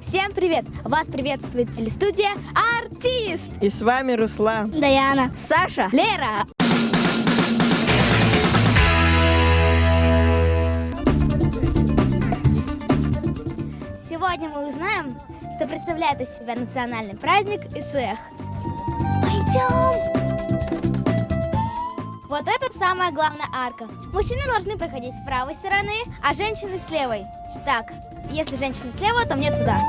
Всем привет! Вас приветствует телестудия «Артист». И с вами Руслан, Даяна, Саша, Лера. Сегодня мы узнаем, что представляет из себя национальный праздник ИСЭХ. Пойдем! Вот это самая главная арка. Мужчины должны проходить с правой стороны, а женщины с левой. Так, если женщина слева, то мне туда.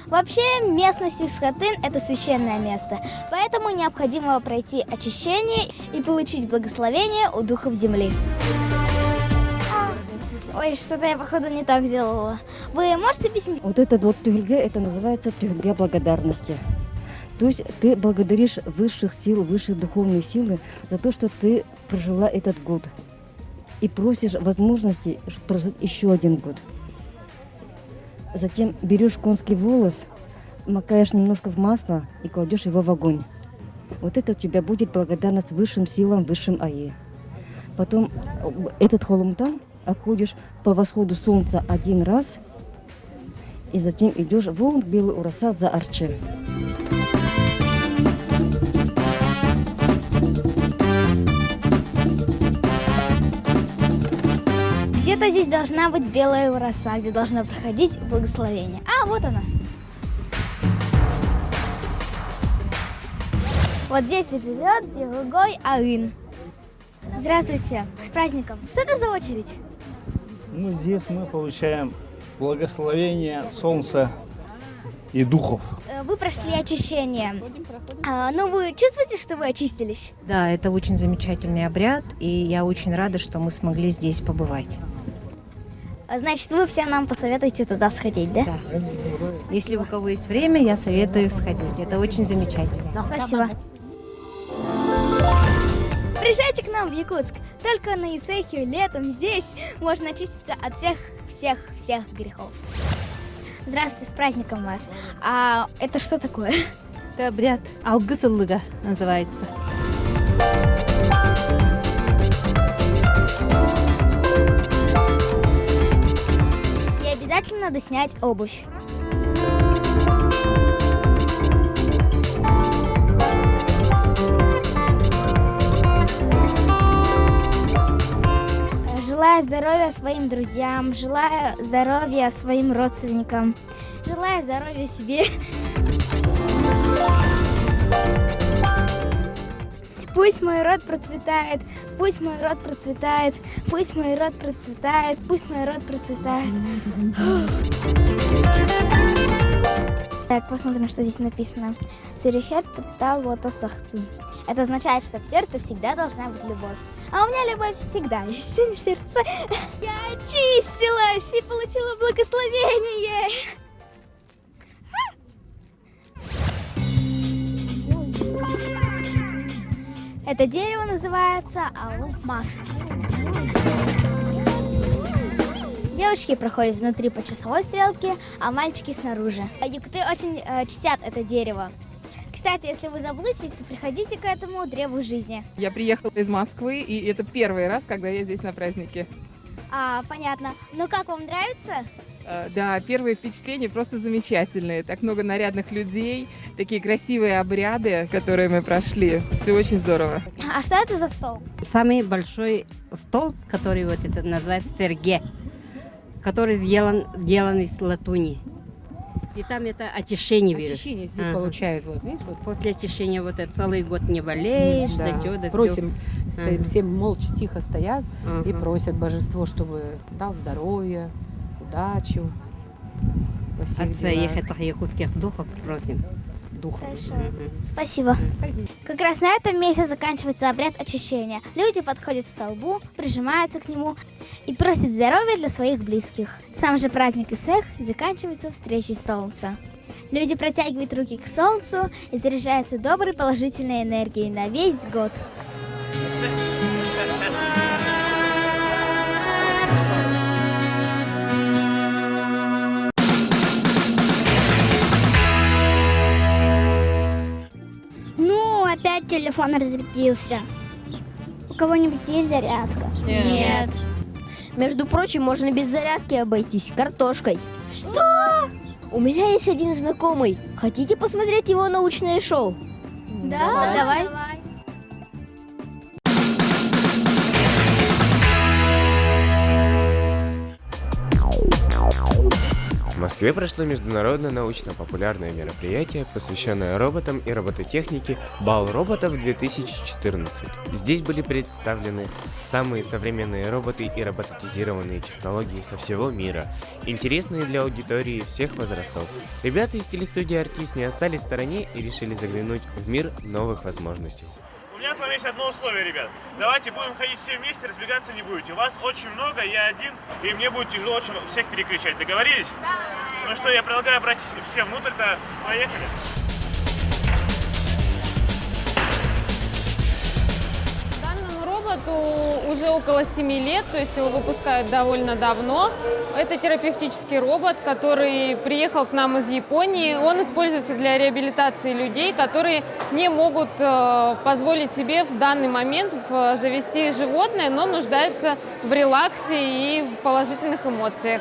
Вообще, местность Юсхатын – это священное место, поэтому необходимо пройти очищение и получить благословение у духов земли. Ой, что-то я, походу, не так сделала. Вы можете объяснить? Вот этот вот тюльге, это называется тюльге благодарности. То есть ты благодаришь высших сил, высшие духовные силы за то, что ты прожила этот год. И просишь возможности прожить еще один год. Затем берешь конский волос, макаешь немножко в масло и кладешь его в огонь. Вот это у тебя будет благодарность высшим силам, высшим Ае. Потом этот холумтан обходишь по восходу солнца один раз, и затем идешь вон белый урасат за арчи. Где-то здесь должна быть белая ураса, где должно проходить благословение. А, вот она. Вот здесь и живет Дилгой Аын. Здравствуйте, с праздником. Что это за очередь? Ну, здесь мы получаем благословение солнца и духов. Вы прошли очищение. Ну, вы чувствуете, что вы очистились? Да, это очень замечательный обряд, и я очень рада, что мы смогли здесь побывать. Значит, вы все нам посоветуете туда сходить, да? Да. Если у кого есть время, я советую сходить. Это очень замечательно. Спасибо. Приезжайте к нам в Якутск. Только на ИСЭХе летом здесь можно очиститься от всех грехов. Здравствуйте, с праздником вас. А это что такое? Это обряд Алгысылыга называется. И обязательно надо снять обувь. Желаю здоровья своим друзьям, желаю здоровья своим родственникам, желаю здоровья себе. Пусть мой род процветает, пусть мой род процветает, пусть мой род процветает, пусть мой род процветает. Так, посмотрим, что здесь написано. Сюрихет топтал вота сахты. Это означает, что в сердце всегда должна быть любовь. А у меня любовь всегда есть в сердце. Я очистилась и получила благословение. Это дерево называется алмаз. Девочки проходят внутри по часовой стрелке, а мальчики снаружи. Якуты очень чтят это дерево. Кстати, если вы заблудитесь, то приходите к этому древу жизни. Я приехала из Москвы, и это первый раз, когда я здесь на празднике. Понятно. Ну как, вам нравится? Да, первые впечатления просто замечательные. Так много нарядных людей, такие красивые обряды, которые мы прошли. Все очень здорово. А что это за стол? Самый большой стол, который вот это называется серге, который сделан из латуни. И там это очищение берешь. Очищение здесь получают, вот, видишь? Вот. После очищения вот это целый год не болеешь, Да. да чего, да Просим, всё. все молча, тихо стоят и Ага. просят божество, чтобы дал здоровье, удачу во всех От своих делах. этих якутских духов просим. Духов. Хорошо. Спасибо. Как раз на этом месте заканчивается обряд очищения. Люди подходят к столбу, прижимаются к нему и просят здоровья для своих близких. Сам же праздник ИСЭХ заканчивается встречей солнца. Люди протягивают руки к солнцу и заряжаются доброй положительной энергией на весь год. Опять телефон разрядился. У кого-нибудь есть зарядка? Нет. Между прочим, можно без зарядки обойтись картошкой. Что? У меня есть один знакомый. Хотите посмотреть его научное шоу? Да, давай. В Москве прошло международное научно-популярное мероприятие, посвященное роботам и робототехнике «Бал роботов-2014». Здесь были представлены самые современные роботы и роботизированные технологии со всего мира, интересные для аудитории всех возрастов. Ребята из телестудии «Артист» не остались в стороне и решили заглянуть в мир новых возможностей. У меня к вам есть одно условие, ребят. Давайте будем ходить все вместе, разбегаться не будете. Вас очень много, я один, и мне будет тяжело всех перекричать. Договорились? Да. Ну что, я предлагаю брать все внутрь-то. Поехали. Данному роботу уже около 7 лет, то есть его выпускают довольно давно. Это терапевтический робот, который приехал к нам из Японии. Он используется для реабилитации людей, которые не могут позволить себе в данный момент завести животное, но нуждаются в релаксе и в положительных эмоциях.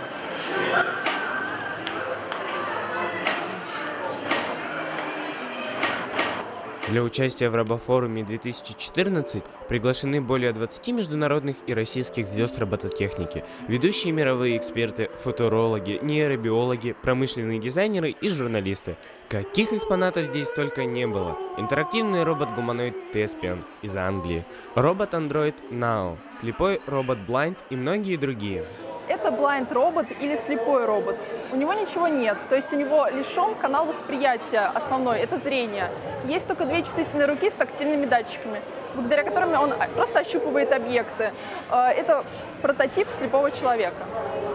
Для участия в Робофоруме 2014 приглашены более 20 международных и российских звезд робототехники, ведущие мировые эксперты, футурологи, нейробиологи, промышленные дизайнеры и журналисты. Каких экспонатов здесь только не было. Интерактивный робот-гуманоид Теспиан из Англии, робот-андроид Now, слепой робот Blind и многие другие. Это blind робот или слепой робот. У него ничего нет, то есть у него лишен канал восприятия основной, это зрение. Есть только две чувствительные руки с тактильными датчиками, благодаря которым он просто ощупывает объекты. Это прототип слепого человека.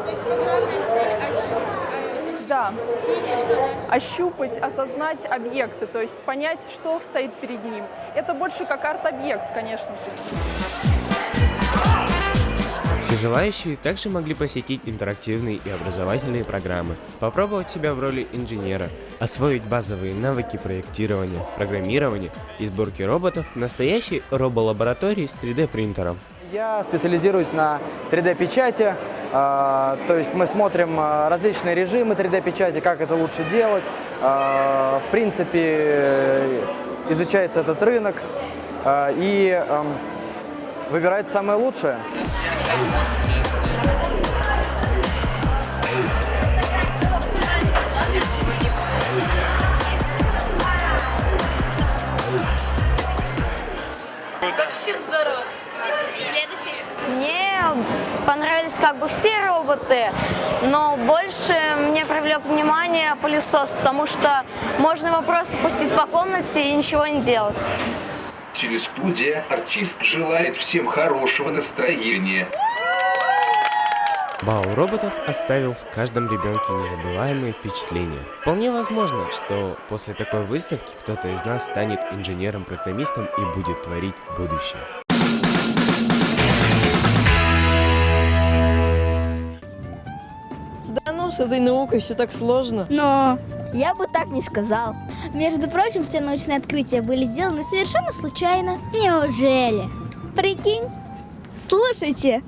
То есть главная цель Да. Ощупать, осознать объекты, то есть понять, что стоит перед ним. Это больше как арт-объект, конечно же. Все желающие также могли посетить интерактивные и образовательные программы, попробовать себя в роли инженера, освоить базовые навыки проектирования, программирования и сборки роботов в настоящей роболаборатории с 3D-принтером. Я специализируюсь на 3D-печати, то есть мы смотрим различные режимы 3D-печати, как это лучше делать. В принципе, изучается этот рынок и выбирается самое лучшее. Вообще здорово. Мне понравились как бы все роботы, но больше мне привлек внимание пылесос, потому что можно его просто пустить по комнате и ничего не делать. Телестудия «Артист» желает всем хорошего настроения. Бал роботов оставил в каждом ребенке незабываемые впечатления. Вполне возможно, что после такой выставки кто-то из нас станет инженером-программистом и будет творить будущее. Да ну, с этой наукой все так сложно. Но я бы так не сказал. Между прочим, все научные открытия были сделаны совершенно случайно. Неужели? Прикинь? Слушайте.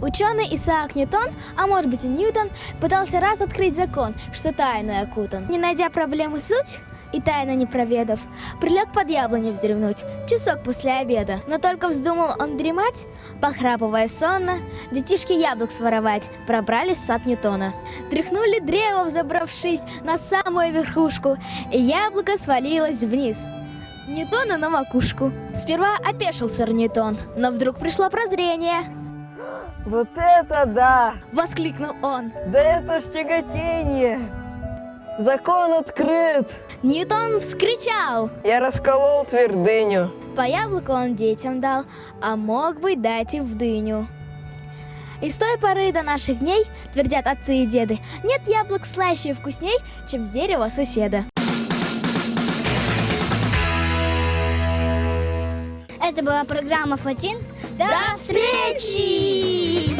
Ученый Исаак Ньютон, а может быть и Ньютон, пытался раз открыть закон, что тайной окутан. Не найдя проблемы суть и тайно не проведав, прилег под яблоню вздремнуть, часок после обеда. Но только вздумал он дремать, похрапывая сонно, детишки яблок своровать пробрались в сад Ньютона. Тряхнули древо, взобравшись на самую верхушку, и яблоко свалилось вниз Ньютону на макушку. Сперва опешил сэр Ньютон, но вдруг пришло прозрение. Вот это да! Воскликнул он. Да это ж тяготение! Закон открыт! Ньютон вскричал. Я расколол твердыню. По яблоку он детям дал, а мог бы дать и в дыню. И с той поры до наших дней, твердят отцы и деды, нет яблок слаще и вкусней, чем с дерева соседа. Это была программа «Фатин». До встречи!